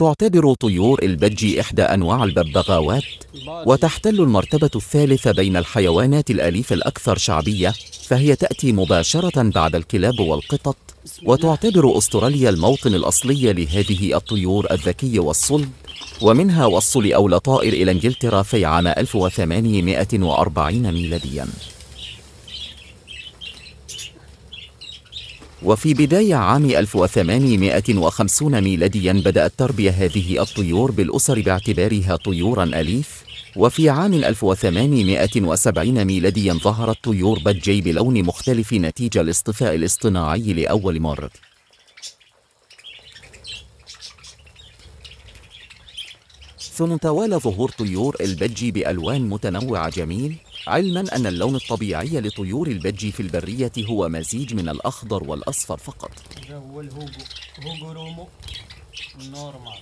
تعتبر طيور البجي إحدى أنواع الببغاوات، وتحتل المرتبة الثالثة بين الحيوانات الأليفة الأكثر شعبية، فهي تأتي مباشرة بعد الكلاب والقطط. وتعتبر أستراليا الموطن الأصلي لهذه الطيور الذكي والصلب، ومنها وصل أول طائر إلى إنجلترا في عام 1840 ميلادياً. وفي بداية عام 1850 ميلادياً بدأت تربية هذه الطيور بالأسر باعتبارها طيوراً أليف. وفي عام 1870 ميلادياً ظهرت طيور بجي بلون مختلف نتيجة الاصطفاء الاصطناعي لأول مرة. ثم توالى ظهور طيور البجي بألوان متنوعة جميل، علماً أن اللون الطبيعي لطيور البجي في البرية هو مزيج من الأخضر والأصفر فقط. هذا هو الهوغو رومو نورمال.